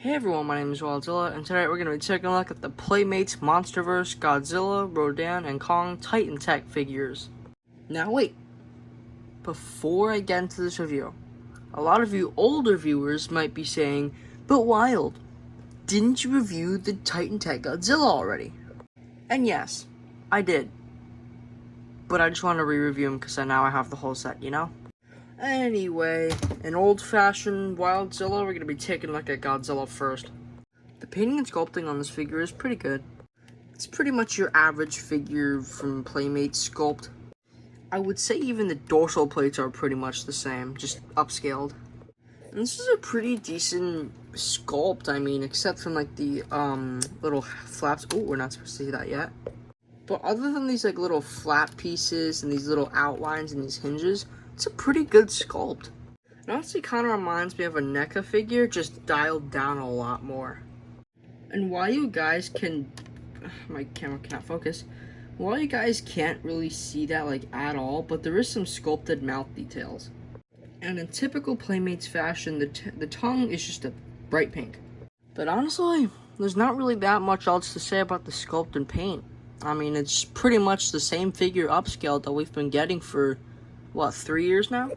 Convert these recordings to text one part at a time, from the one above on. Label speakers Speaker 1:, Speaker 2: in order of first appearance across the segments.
Speaker 1: Hey everyone, my name is Godzilla, and today we're going to be taking a look at the Playmates Monsterverse Godzilla, Rodan, and Kong Titan Tech figures. Now wait, before I get into this review, a lot of you older viewers might be saying, but Wild, didn't you review the Titan Tech Godzilla already? And yes, I did. But I just want to re-review them because now I have the whole set, you know? Anyway, an old-fashioned Wildzilla, we're going to be taking a look at Godzilla first. The painting and sculpting on this figure is pretty good. It's pretty much your average figure from Playmates sculpt. I would say even the dorsal plates are pretty much the same, just upscaled. And this is a pretty decent sculpt, I mean, except from like the little flaps. Oh, we're not supposed to see that yet. But other than these like little flat pieces and these little outlines and these hinges, it's a pretty good sculpt. It honestly kind of reminds me of a NECA figure, just dialed down a lot more. And while you guys can... my camera can't focus. While you guys can't really see that like at all, but there is some sculpted mouth details. And in typical Playmates fashion, the tongue is just a bright pink. But honestly, there's not really that much else to say about the sculpt and paint. I mean, it's pretty much the same figure upscaled that we've been getting for, what, 3 years now?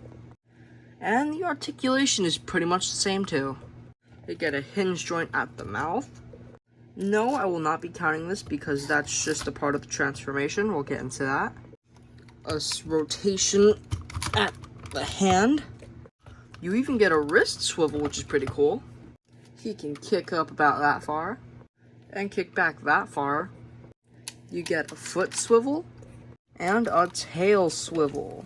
Speaker 1: And the articulation is pretty much the same too. You get a hinge joint at the mouth. No, I will not be counting this because that's just a part of the transformation. We'll get into that. A rotation at the hand. You even get a wrist swivel, which is pretty cool. He can kick up about that far and kick back that far. You get a foot swivel and a tail swivel.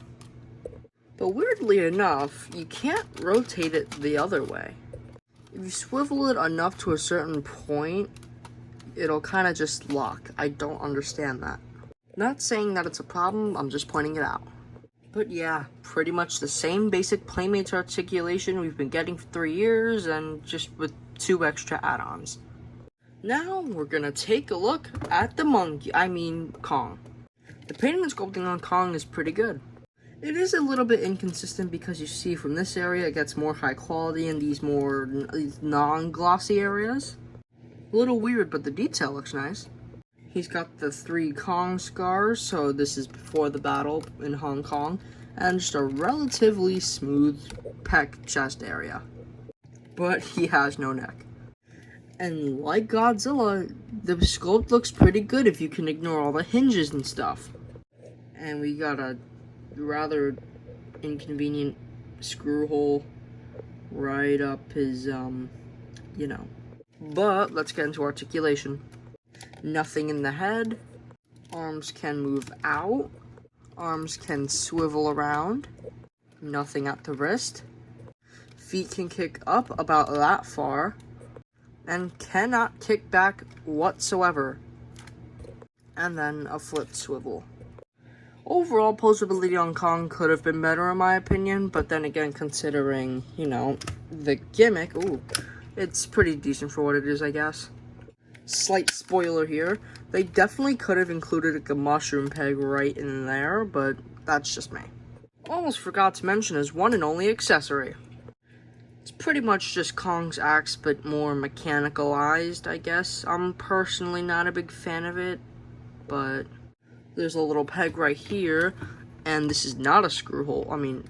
Speaker 1: But weirdly enough, you can't rotate it the other way. If you swivel it enough to a certain point, it'll kind of just lock. I don't understand that. Not saying that it's a problem, I'm just pointing it out. But yeah, pretty much the same basic Playmates articulation we've been getting for 3 years, and just with 2 extra add-ons. Now, we're gonna take a look at the Kong. The painting and sculpting on Kong is pretty good. It is a little bit inconsistent because you see from this area it gets more high quality in these more non-glossy areas. A little weird, but the detail looks nice. He's got the 3 Kong scars, so this is before the battle in Hong Kong, and just a relatively smooth pec chest area. But he has no neck. And like Godzilla, the sculpt looks pretty good if you can ignore all the hinges and stuff. And we got a rather inconvenient screw hole right up his, you know. But let's get into articulation. Nothing in the head. Arms can move out. Arms can swivel around. Nothing at the wrist. Feet can kick up about that far. And cannot kick back whatsoever. And then a foot swivel. Overall, posability on Kong could have been better in my opinion, but then again, considering, you know, the gimmick, it's pretty decent for what it is, I guess. Slight spoiler here, they definitely could have included like a mushroom peg right in there, but that's just me. Almost forgot to mention his one and only accessory. It's pretty much just Kong's axe, but more mechanicalized, I guess. I'm personally not a big fan of it, but there's a little peg right here, and this is not a screw hole. I mean,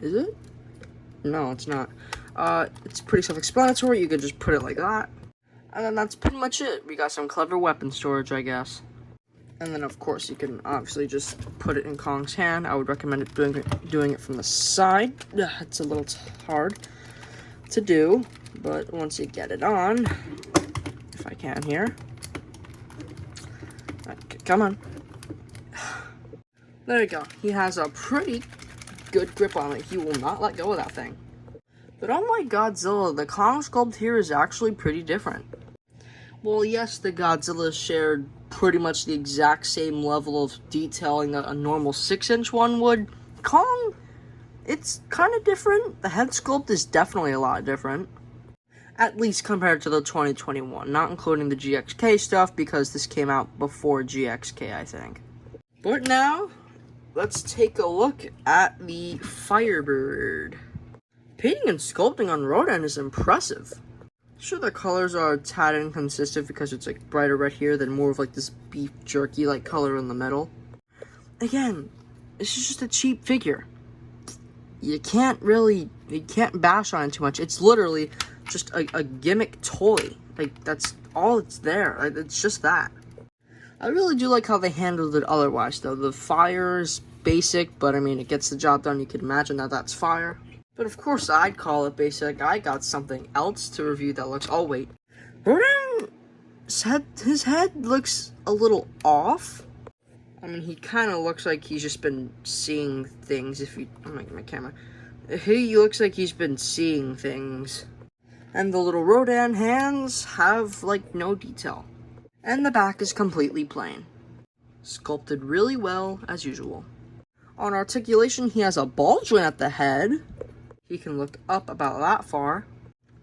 Speaker 1: is it? No, it's not. It's pretty self-explanatory. You could just put it like that. And then that's pretty much it. We got some clever weapon storage, I guess. And then, of course, you can obviously just put it in Kong's hand. I would recommend doing it from the side. It's a little hard to do, but once you get it on, if I can here. Come on. There you go. He has a pretty good grip on it. He will not let go of that thing. But unlike Godzilla, the Kong sculpt here is actually pretty different. Well, yes, the Godzilla shared pretty much the exact same level of detailing that a normal 6-inch one would. Kong, it's kind of different. The head sculpt is definitely a lot different. At least compared to the 2021, not including the GXK stuff because this came out before GXK, I think. But now, let's take a look at the Firebird. Painting and sculpting on Rodan is impressive. Sure, the colors are a tad inconsistent because it's like brighter red here than more of like this beef jerky like color in the middle. Again, this is just a cheap figure. You can't bash on it too much. It's literally just a gimmick toy. Like, that's all it's there. Like, it's just that. I really do like how they handled it otherwise, though. The fire is basic, but I mean, it gets the job done. You could imagine that that's fire. But of course, I'd call it basic. I got something else to review that looks... Oh, wait. Rodan, his head looks a little off. I mean, he kind of looks like he's just been seeing things. If you... Oh, my camera. He looks like he's been seeing things. And the little Rodan hands have, like, no detail. And the back is completely plain. Sculpted really well, as usual. On articulation, he has a ball joint at the head. He can look up about that far.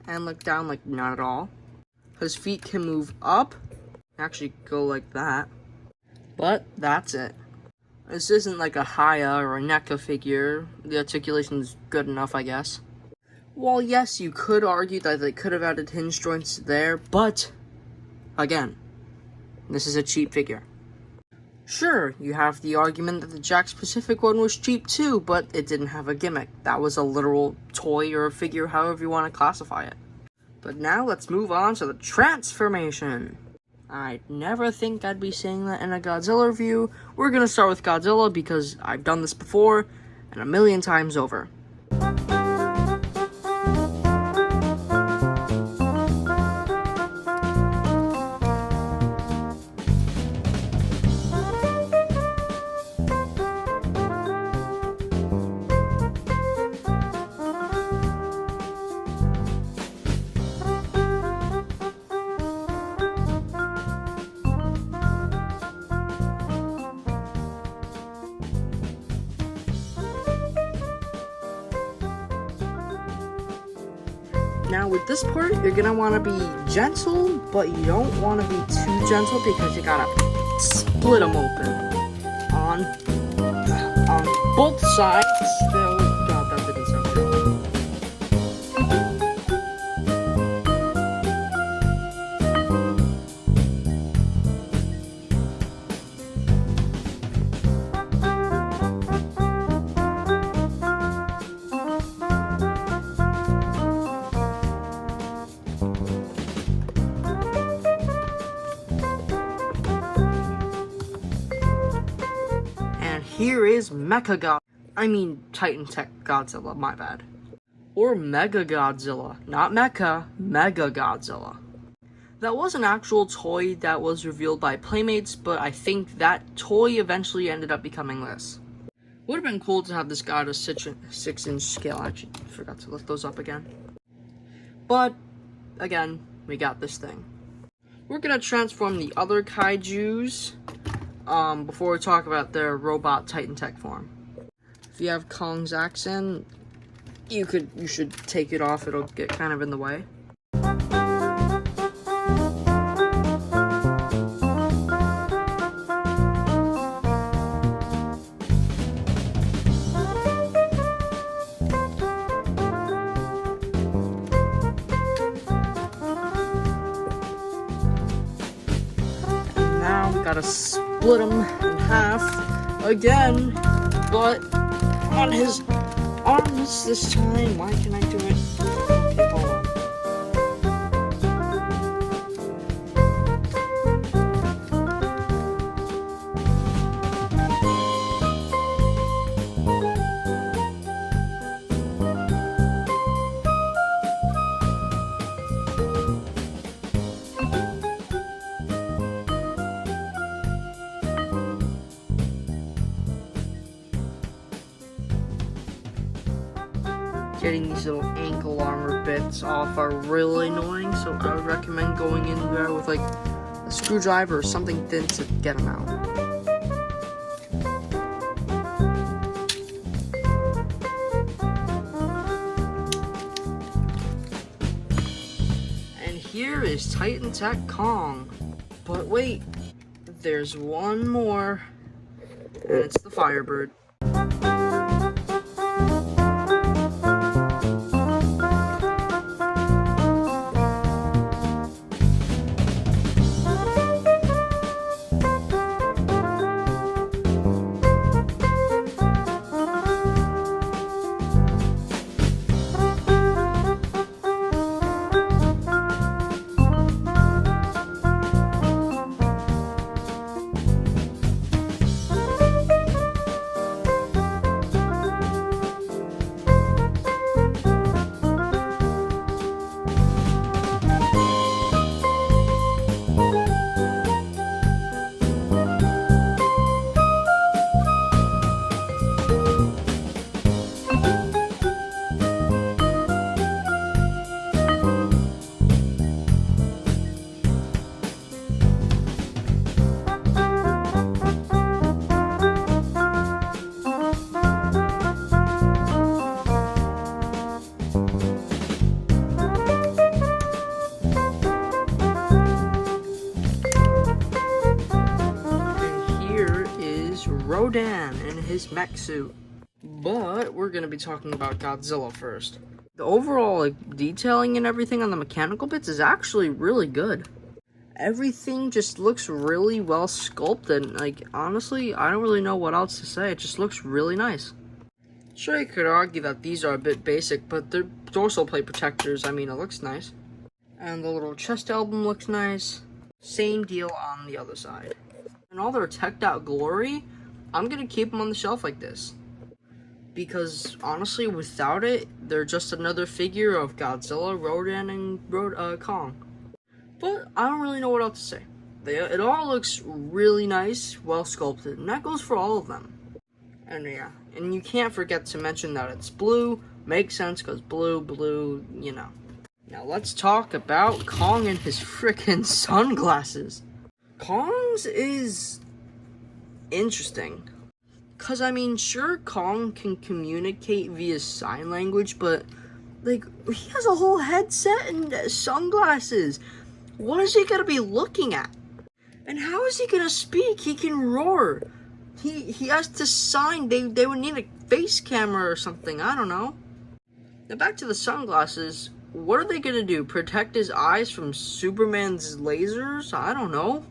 Speaker 1: And look down, like, not at all. His feet can move up. Actually, go like that. But that's it. This isn't like a Haya or a NECA figure. The articulation is good enough, I guess. While yes, you could argue that they could have added hinge joints there, but again, this is a cheap figure. Sure, you have the argument that the Jakks Pacific one was cheap too, but it didn't have a gimmick. That was a literal toy or a figure, however you want to classify it. But now let's move on to the transformation. I'd never think I'd be saying that in a Godzilla review. We're gonna start with Godzilla because I've done this before and a million times over. Now with this part, you're gonna want to be gentle, but you don't want to be too gentle because you gotta split them open on both sides. Oh god, that didn't sound good. Here is Titan Tech Godzilla, my bad. Or Mega Godzilla, not Mecha, Mega Godzilla. That was an actual toy that was revealed by Playmates, but I think that toy eventually ended up becoming this. Would have been cool to have this guy at a 6-inch scale. I actually forgot to lift those up again. But, again, we got this thing. We're gonna transform the other kaijus before we talk about their robot Titan Tech form. If you have Kong's accent, you should take it off. It'll get kind of in the way. And now we gotta split them in half again, but on his arms this time. Why can I do it? Okay, hold on. Getting these little ankle armor bits off are really annoying, so I would recommend going in there with like a screwdriver or something thin to get them out. And here is Titan Tech Kong. But wait, there's one more, and it's the Firebird. Rodan in his mech suit. But we're going to be talking about Godzilla first. The overall detailing and everything on the mechanical bits is actually really good. Everything just looks really well sculpted. Honestly, I don't really know what else to say. It just looks really nice. Sure, you could argue that these are a bit basic, but they're dorsal plate protectors. I mean, it looks nice. And the little chest album looks nice. Same deal on the other side. And all their teched out glory, I'm going to keep them on the shelf like this. Because, honestly, without it, they're just another figure of Godzilla, Rodan, and Kong. But I don't really know what else to say. It all looks really nice, well sculpted, and that goes for all of them. And yeah, and you can't forget to mention that it's blue. Makes sense, because blue, you know. Now let's talk about Kong and his frickin' sunglasses. Kong's is interesting. Because, I mean, sure, Kong can communicate via sign language, but, he has a whole headset and sunglasses. What is he gonna be looking at? And how is he gonna speak? He can roar. He has to sign. They would need a face camera or something. I don't know. Now back to the sunglasses. What are they gonna do? Protect his eyes from Superman's lasers? I don't know.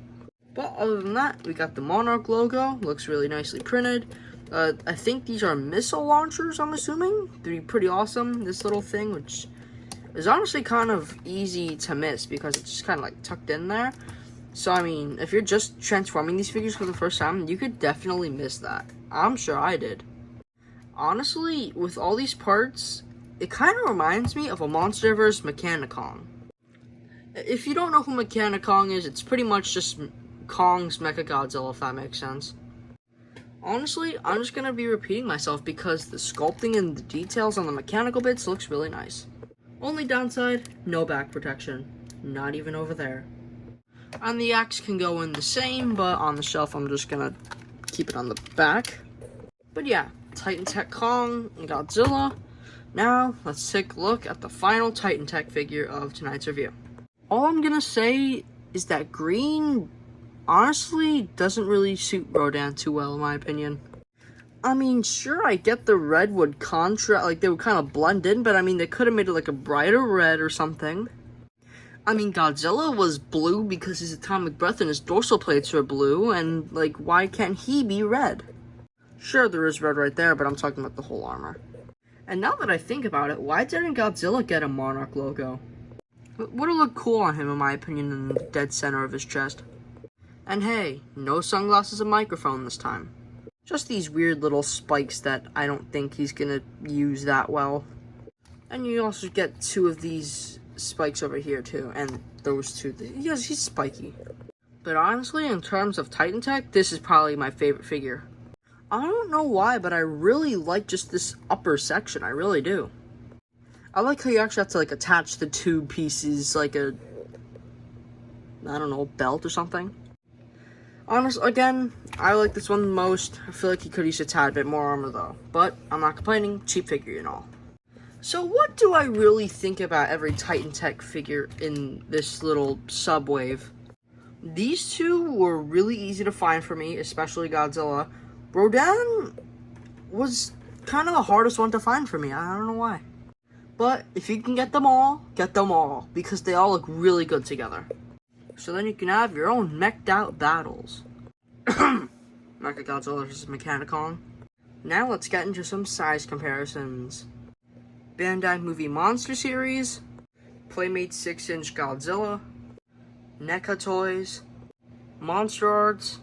Speaker 1: But other than that, we got the Monarch logo. Looks really nicely printed. I think these are missile launchers, I'm assuming. They'd be pretty awesome. This little thing, which is honestly kind of easy to miss because it's just kind of tucked in there. So, I mean, if you're just transforming these figures for the first time, you could definitely miss that. I'm sure I did. Honestly, with all these parts, it kind of reminds me of a MonsterVerse Mechanicon. If you don't know who Mechanicon is, it's pretty much just Kong's Mechagodzilla, if that makes sense. Honestly, I'm just going to be repeating myself because the sculpting and the details on the mechanical bits looks really nice. Only downside, no back protection. Not even over there. And the axe can go in the same, but on the shelf I'm just gonna keep it on the back. But yeah, Titan Tech Kong and Godzilla. Now, let's take a look at the final Titan Tech figure of tonight's review. All I'm gonna say is that green, honestly, doesn't really suit Rodan too well, in my opinion. I mean, sure, I get the red would contrast, they would kind of blend in, but I mean, they could have made it a brighter red or something. I mean, Godzilla was blue because his atomic breath and his dorsal plates are blue, and, why can't he be red? Sure, there is red right there, but I'm talking about the whole armor. And now that I think about it, why didn't Godzilla get a Monarch logo? It would have looked cool on him, in my opinion, in the dead center of his chest. And hey, no sunglasses and microphone this time. Just these weird little spikes that I don't think he's gonna use that well. And you also get two of these spikes over here too, and those two. Yes, he's spiky. But honestly, in terms of Titan Tech, this is probably my favorite figure. I don't know why, but I really like just this upper section. I really do. I like how you actually have to attach the two pieces I don't know, belt or something. Honestly, again, I like this one the most. I feel like he could use a tad bit more armor though. But I'm not complaining, cheap figure and all. So what do I really think about every Titan Tech figure in this little subwave? These two were really easy to find for me, especially Godzilla. Rodan was kind of the hardest one to find for me. I don't know why. But if you can get them all, because they all look really good together. So then you can have your own mech'd out battles. Mechagodzilla vs. Mechanicon. Now let's get into some size comparisons. Bandai Movie Monster Series, Playmates 6-inch Godzilla, NECA Toys, Monster Arts,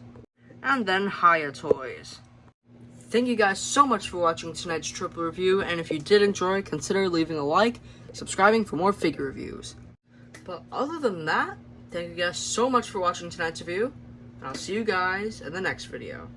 Speaker 1: and then Haya Toys. Thank you guys so much for watching tonight's triple review, and if you did enjoy, consider leaving a like, subscribing for more figure reviews. But other than that, thank you guys so much for watching tonight's review, and I'll see you guys in the next video.